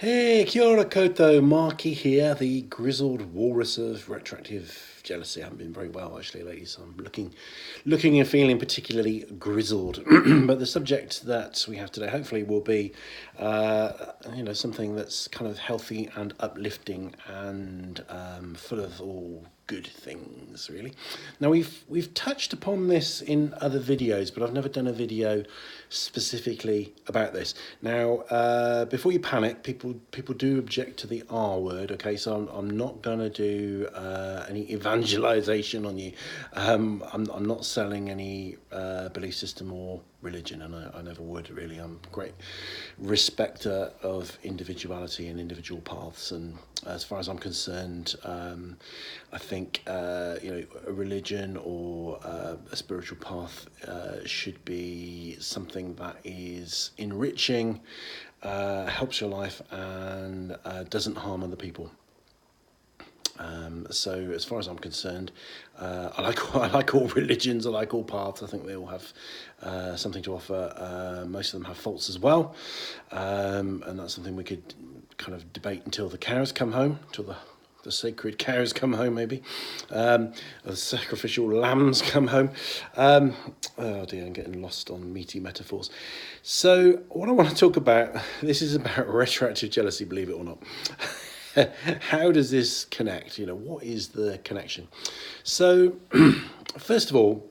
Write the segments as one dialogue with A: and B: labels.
A: Hey, kia ora koutou, Markie here, the grizzled walrus of retroactive jealousy. I haven't been very well actually lately, so I'm looking and feeling particularly grizzled. But the subject that we have today hopefully will be, something that's kind of healthy and uplifting and full of all good things, really. Now we've touched upon this in other videos, but I've never done a video specifically about this. Now, before you panic, people do object to the R word. Okay, so I'm not gonna do any evangelization on you. I'm not selling any belief system or religion, and I never would really. I'm a great respecter of individuality and individual paths, and as far as I'm concerned, I think a religion or a spiritual path should be something that is enriching, helps your life, and doesn't harm other people. So as far as I'm concerned, I like all religions, I like all paths. I think they all have something to offer. Most of them have faults as well, and that's something we could kind of debate until the cows come home, until the sacred cows come home, maybe, the sacrificial lambs come home. Oh dear, I'm getting lost on meaty metaphors. So what I want to talk about, this is about retroactive jealousy, believe it or not. How does this connect? What is the connection? So, first of all,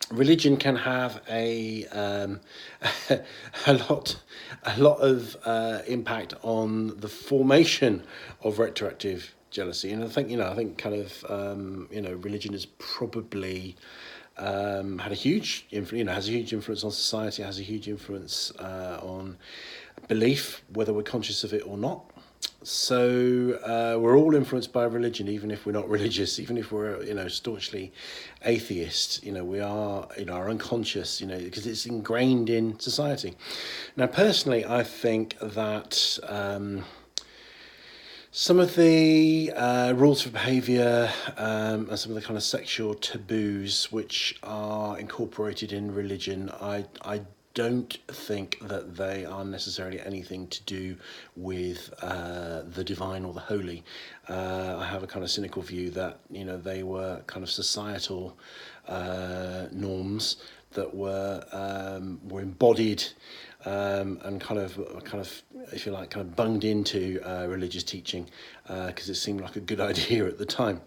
A: religion can have a lot of impact on the formation of retroactive jealousy, and I think kind of religion has probably had a huge influence. Has a huge influence on society. Has a huge influence on belief, whether we're conscious of it or not. So we're all influenced by religion, even if we're not religious, even if we're staunchly atheist. We are our unconscious, because it's ingrained in society. Now, personally, I think that some of the rules for behaviour and some of the kind of sexual taboos which are incorporated in religion, I don't think that they are necessarily anything to do with the divine or the holy. I have a kind of cynical view that they were kind of societal norms that were embodied and kind of if you like, kind of bunged into religious teaching because it seemed like a good idea at the time,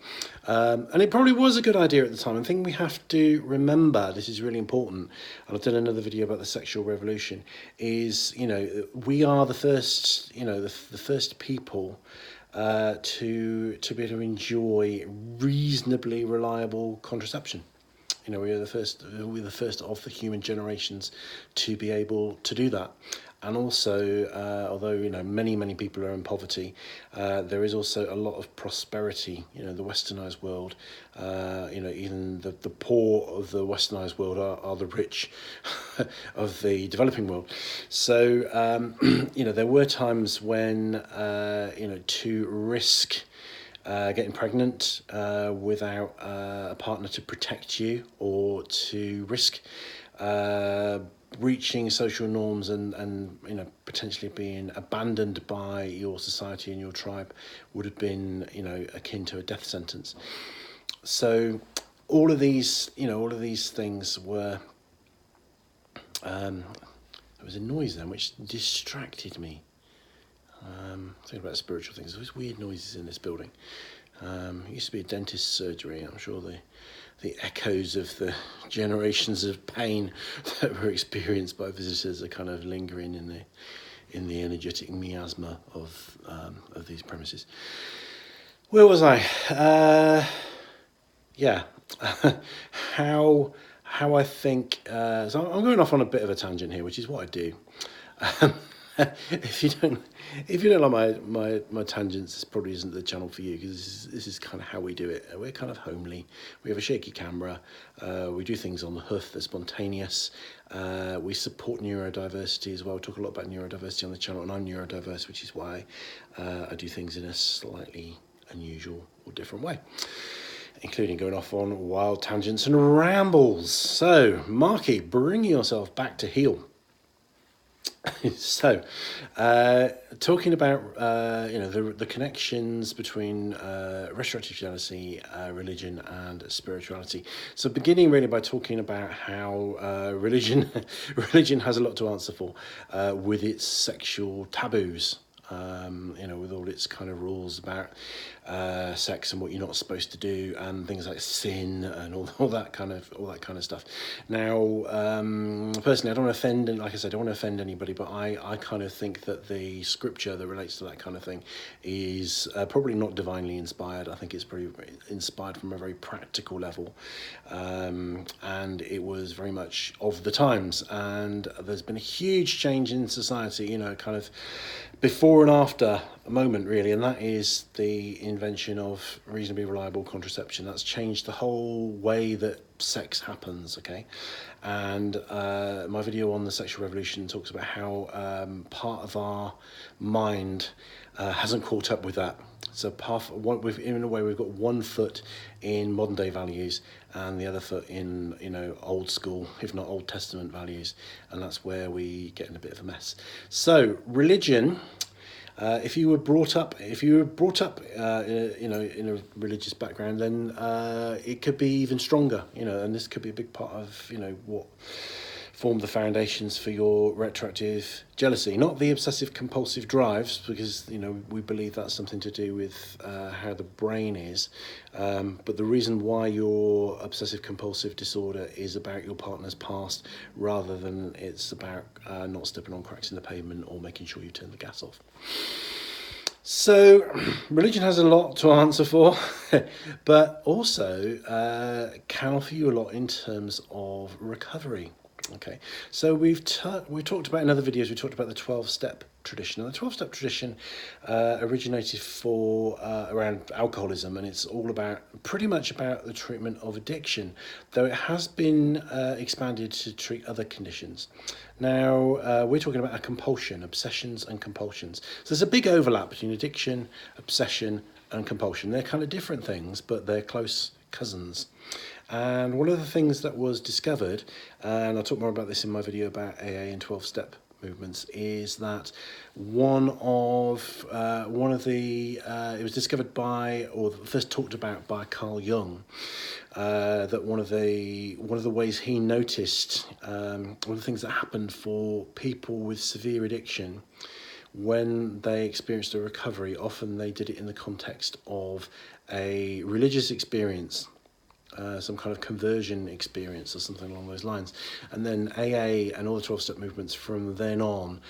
A: and it probably was a good idea at the time. I think we have to remember, this is really important, and I've done another video about the sexual revolution, is we are the first the first people to be able to enjoy reasonably reliable contraception. We're the first of the human generations to be able to do that. And also, although many people are in poverty, there is also a lot of prosperity. The westernized world, even the poor of the westernized world are the rich of the developing world. So there were times when to risk getting pregnant without a partner to protect you, or to risk breaching social norms and potentially being abandoned by your society and your tribe, would have been akin to a death sentence. So all of these things were there was a noise then which distracted me. Thinking about spiritual things. There's weird noises in this building. It used to be a dentist's surgery. I'm sure the echoes of the generations of pain that were experienced by visitors are kind of lingering in the energetic miasma of these premises. Where was I? How I think. So I'm going off on a bit of a tangent here, which is what I do. If you don't like my tangents, this probably isn't the channel for you, because this is kind of how we do it. We're kind of homely. We have a shaky camera. We do things on the hoof. They're spontaneous. We support neurodiversity as well. We talk a lot about neurodiversity on the channel, and I'm neurodiverse, which is why I do things in a slightly unusual or different way, including going off on wild tangents and rambles. So, Markie, bring yourself back to heel. So, talking about the connections between retroactive jealousy, religion, and spirituality. So, beginning really by talking about how religion religion has a lot to answer for with its sexual taboos. With all its kind of rules about sex and what you're not supposed to do, and things like sin and all that kind of stuff. Now, personally, I don't want to offend, and like I said, I don't want to offend anybody, but I kind of think that the scripture that relates to that kind of thing is probably not divinely inspired. I think it's pretty inspired from a very practical level, and it was very much of the times. And there's been a huge change in society, kind of before and after a moment really, and that is the invention of reasonably reliable contraception. That's changed the whole way that sex happens, okay? And my video on the sexual revolution talks about how part of our mind hasn't caught up with that. So in a way, we've got one foot in modern day values and the other foot in old school, if not Old Testament values, and that's where we get in a bit of a mess. So religion. If you were brought up in a religious background, then it could be even stronger, and this could be a big part of what formed the foundations for your retroactive jealousy, not the obsessive compulsive drives, because we believe that's something to do with how the brain is, but the reason why your obsessive compulsive disorder is about your partner's past rather than it's about not stepping on cracks in the pavement or making sure you turn the gas off. So religion has a lot to answer for, but also can offer you a lot in terms of recovery. Okay, so we've talked about in other videos, we talked about the 12-step tradition. And the 12-step tradition originated around alcoholism, and it's all pretty much about the treatment of addiction, though it has been expanded to treat other conditions. Now, we're talking about a compulsion, obsessions and compulsions. So there's a big overlap between addiction, obsession, and compulsion. They're kind of different things, but they're close cousins. And one of the things that was discovered, and I'll talk more about this in my video about AA and 12-step movements, is that one of it was discovered by, or first talked about by Carl Jung, that one of the ways he noticed, one of the things that happened for people with severe addiction when they experienced a recovery, often they did it in the context of a religious experience. Some kind of conversion experience or something along those lines. And then AA and all the 12-step movements from then on,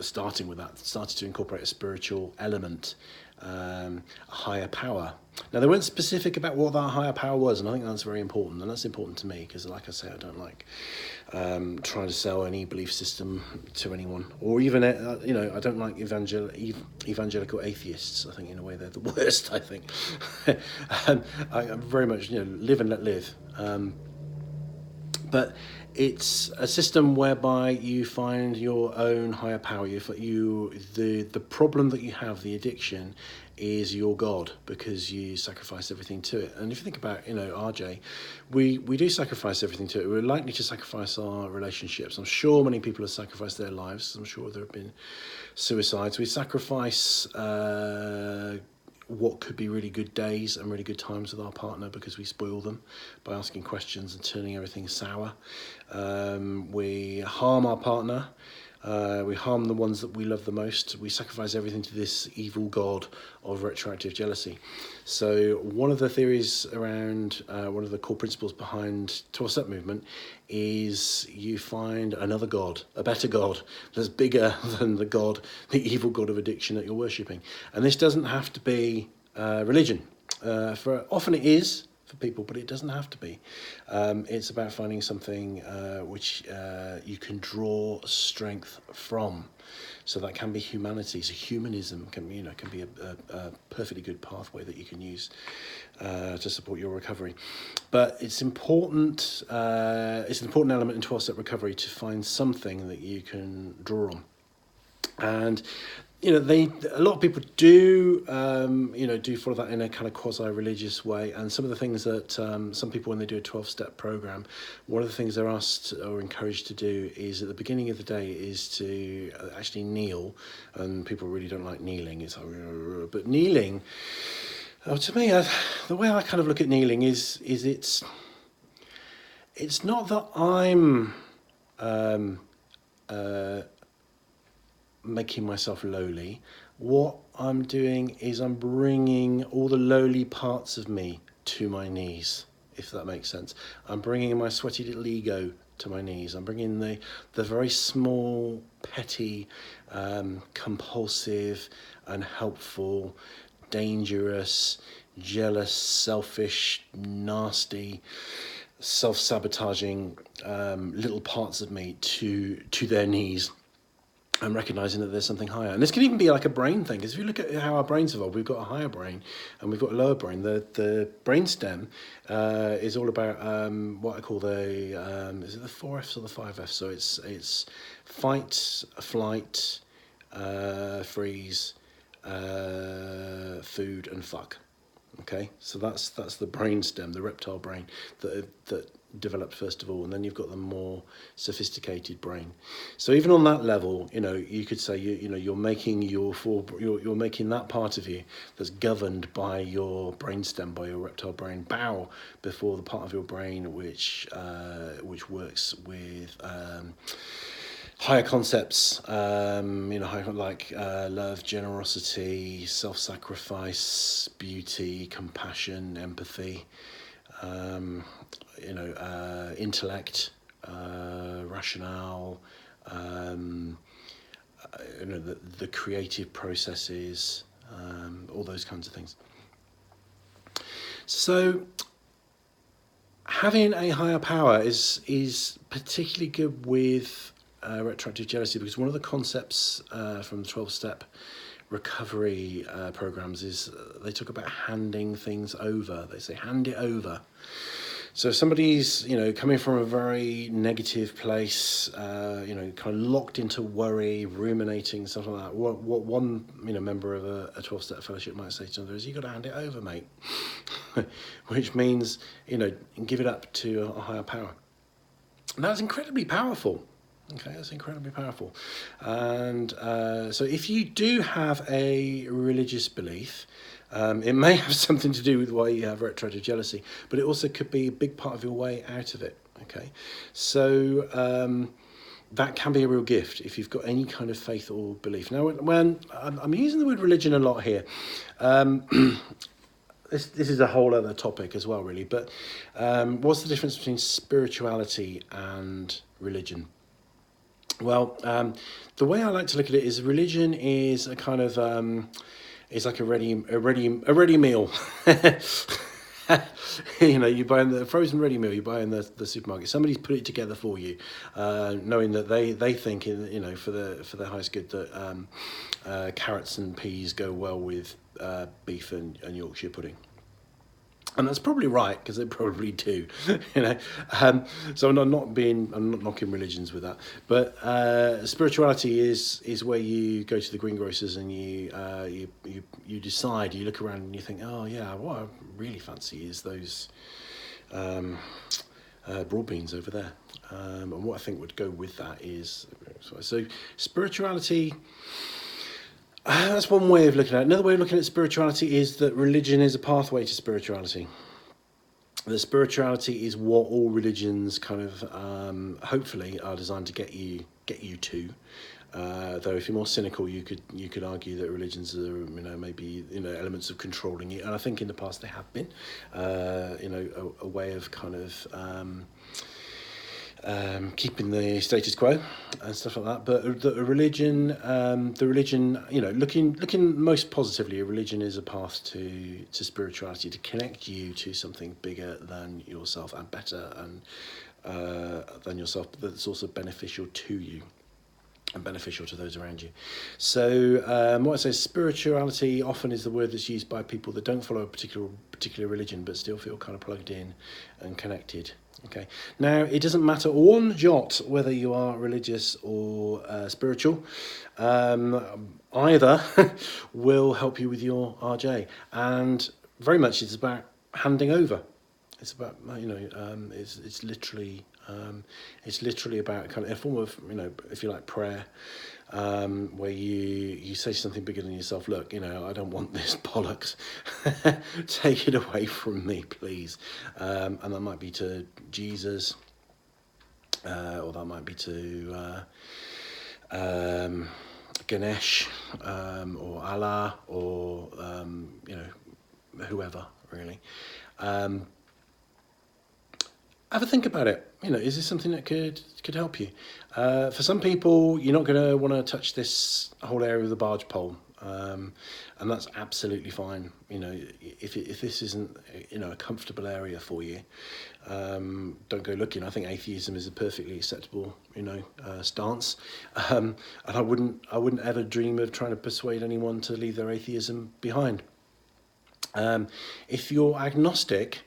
A: starting with that, started to incorporate a spiritual element, a higher power. Now, they weren't specific about what that higher power was, and I think that's very important, and that's important to me because, like I say, I don't like trying to sell any belief system to anyone, or even I don't like evangelical atheists. I think in a way they're the worst. I think I very much live and let live. But it's a system whereby you find your own higher power. The problem that you have, the addiction, is your God, because you sacrifice everything to it. And if you think about, RJ, we do sacrifice everything to it. We're likely to sacrifice our relationships. I'm sure many people have sacrificed their lives. I'm sure there have been suicides. We sacrifice what could be really good days and really good times with our partner because we spoil them by asking questions and turning everything sour. We harm our partner. We harm the ones that we love the most. We sacrifice everything to this evil god of retroactive jealousy. So one of the theories around, one of the core principles behind 12-step movement is you find another god, a better god that's bigger than the evil god of addiction that you're worshipping. And this doesn't have to be religion. Often it is for people, but it doesn't have to be. It's about finding something which you can draw strength from. So that can be humanity. So humanism can be a perfectly good pathway that you can use to support your recovery. But it's important. It's an important element in 12-step recovery to find something that you can draw on. And a lot of people do, do follow that in a kind of quasi-religious way. And some of the things that some people, when they do a 12-step program, one of the things they're asked or encouraged to do is at the beginning of the day is to actually kneel. And people really don't like kneeling. It's like, but kneeling, to me, the way I kind of look at kneeling is it's not that I'm making myself lowly. What I'm doing is I'm bringing all the lowly parts of me to my knees, if that makes sense. I'm bringing my sweaty little ego to my knees. I'm bringing the very small, petty, compulsive, unhelpful, dangerous, jealous, selfish, nasty, self-sabotaging little parts of me to their knees. I'm recognizing that there's something higher. And this can even be like a brain thing, because if you look at how our brains evolve, we've got a higher brain and we've got a lower brain. The brain stem is all about what I call is it the 4Fs or the 5Fs? So it's fight, flight, freeze, food, and fuck. Okay, so that's the brain stem, the reptile brain that developed first of all, and then you've got the more sophisticated brain. So even on that level, you could say you're making you're making that part of you that's governed by your brain stem, by your reptile brain, bow before the part of your brain which works with higher concepts, like love, generosity, self-sacrifice, beauty, compassion, empathy, intellect, rationale, the creative processes, all those kinds of things. So having a higher power is particularly good with retroactive jealousy, because one of the concepts from the 12-step recovery programs is they talk about handing things over. They say hand it over. So if somebody's coming from a very negative place, kind of locked into worry, ruminating, stuff like that, what one member of a 12-step fellowship might say to another is, you got to hand it over, mate. Which means give it up to a higher power. And that's incredibly powerful. Okay, that's incredibly powerful. And so if you do have a religious belief, it may have something to do with why you have retroactive jealousy, but it also could be a big part of your way out of it. Okay, so that can be a real gift if you've got any kind of faith or belief. Now, when I'm using the word religion a lot here, this is a whole other topic as well, really. But what's the difference between spirituality and religion? Well, the way I like to look at it is religion is a kind of it's like a ready meal. You buy in the frozen ready meal. You buy in the supermarket. Somebody's put it together for you, knowing that they think for their highest good that carrots and peas go well with beef and Yorkshire pudding. And that's probably right, because they probably do, So I'm not knocking religions with that, but spirituality is where you go to the greengrocers and you decide, you look around and you think, oh yeah, what I really fancy is those broad beans over there, and what I think would go with that is so spirituality. That's one way of looking at it. Another way of looking at spirituality is that religion is a pathway to spirituality. The spirituality is what all religions kind of hopefully are designed to get you to. Though if you're more cynical, you could argue that religions are maybe elements of controlling you, and I think in the past they have been a way of kind of keeping the status quo and stuff like that. But the religion, looking most positively, a religion is a path to spirituality, to connect you to something bigger than yourself and better than yourself, but that's also beneficial to you and beneficial to those around you. So what I say, spirituality often is the word that's used by people that don't follow a particular religion but still feel kind of plugged in and connected Okay. Now, it doesn't matter one jot whether you are religious or spiritual. Either will help you with your RJ, and very much it's about handing over. It's about it's literally about kind of a form of, if you like, prayer, where you say something bigger than yourself. Look, I don't want this bollocks. Take it away from me, please. And that might be to Jesus, or that might be to Ganesh, or Allah, or whoever really. Have a think about it. Is this something that could help you? For some people, you're not going to want to touch this whole area of the barge pole, and that's absolutely fine. If this isn't a comfortable area for you, don't go looking. I think atheism is a perfectly acceptable stance, and I wouldn't ever dream of trying to persuade anyone to leave their atheism behind. If you're agnostic,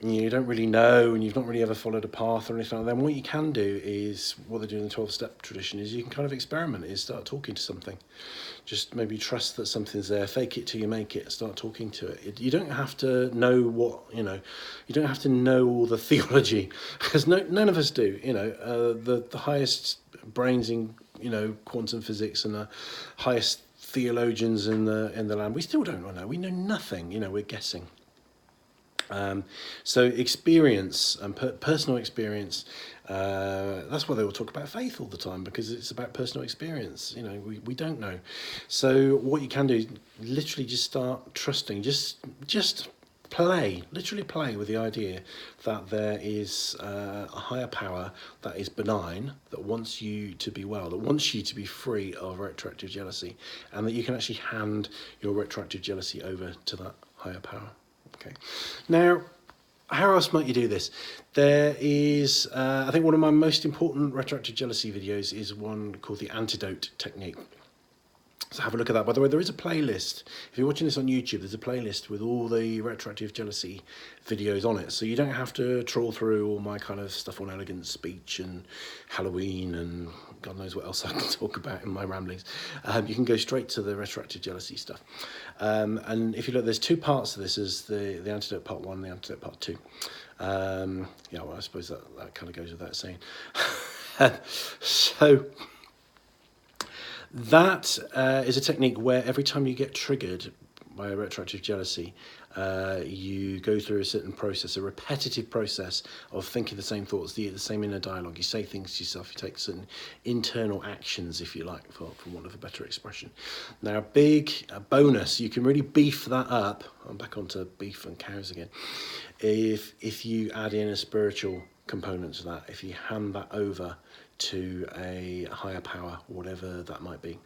A: you don't really know, and you've not really ever followed a path or anything like that, then what you can do is, what they do in the 12-step tradition, is you can kind of experiment, is start talking to something. Just maybe trust that something's there, fake it till you make it, start talking to it. You don't have to know you don't have to know all the theology, because none of us do. The highest brains in quantum physics and the highest theologians in the land, we still don't know. We know nothing. We're guessing. So experience and personal experience, that's why they all talk about faith all the time, because it's about personal experience. We don't know. So what you can do is literally just start trusting, just literally play with the idea that there is a higher power that is benign, that wants you to be well, that wants you to be free of retroactive jealousy, and that you can actually hand your retroactive jealousy over to that higher power. Okay. Now, how else might you do this? There is, I think one of my most important retroactive jealousy videos is one called the antidote technique. So have a look at that. By the way, there is a playlist. If you're watching this on YouTube, there's a playlist with all the retroactive jealousy videos on it. So you don't have to trawl through all my kind of stuff on elegant speech and Halloween and God knows what else I can talk about in my ramblings. You can go straight to the retroactive jealousy stuff. And if you look, there's two parts to this. There's the antidote part 1 and the antidote part 2. Well, I suppose that kind of goes without saying. So that is a technique where every time you get triggered by a retroactive jealousy, you go through a certain process, a repetitive process of thinking the same thoughts, the same inner dialogue. You say things to yourself, you take certain internal actions, if you like, for want of a better expression. Now, a bonus, you can really beef that up. I'm back onto beef and cows again. If you add in a spiritual component to that, if you hand that over to a higher power, whatever that might be.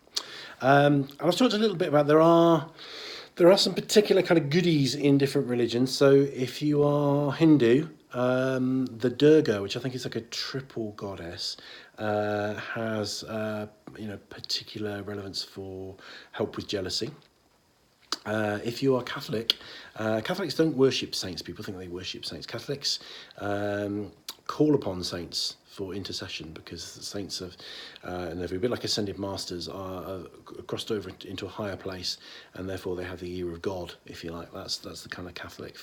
A: And I've talked a little bit about there are some particular kind of goodies in different religions. So if you are Hindu, the Durga, which I think is like a triple goddess, has particular relevance for help with jealousy. If you are Catholic, Catholics don't worship saints. People think they worship saints. Catholics call upon saints for intercession, because the saints have, and they're a bit like ascended masters, are crossed over into a higher place, and therefore they have the ear of God, if you like. That's the kind of Catholic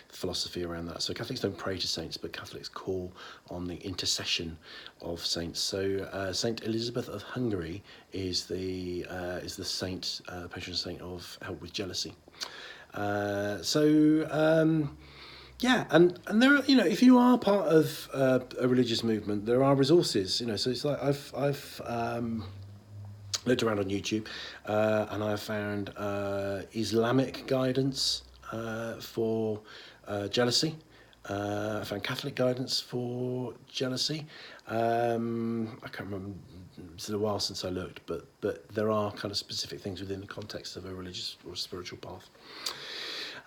A: philosophy around that. So Catholics don't pray to saints, but Catholics call on the intercession of saints. So Saint Elizabeth of Hungary is the saint, patron saint of help with jealousy. Yeah, and there are, if you are part of a religious movement, there are resources, so it's like I've looked around on YouTube, and I've found Islamic guidance for jealousy. I found Catholic guidance for jealousy. I can't remember, it's a while since I looked, but there are kind of specific things within the context of a religious or spiritual path.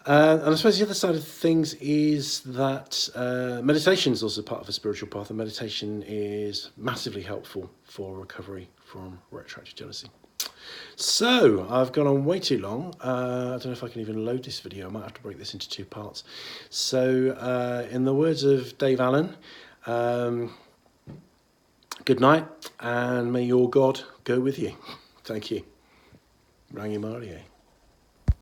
A: And I suppose the other side of things is that meditation is also part of a spiritual path, and meditation is massively helpful for recovery from retroactive jealousy. So, I've gone on way too long. I don't know if I can even load this video. I might have to break this into 2 parts. So, in the words of Dave Allen, good night, and may your God go with you. Thank you. Rangimarie.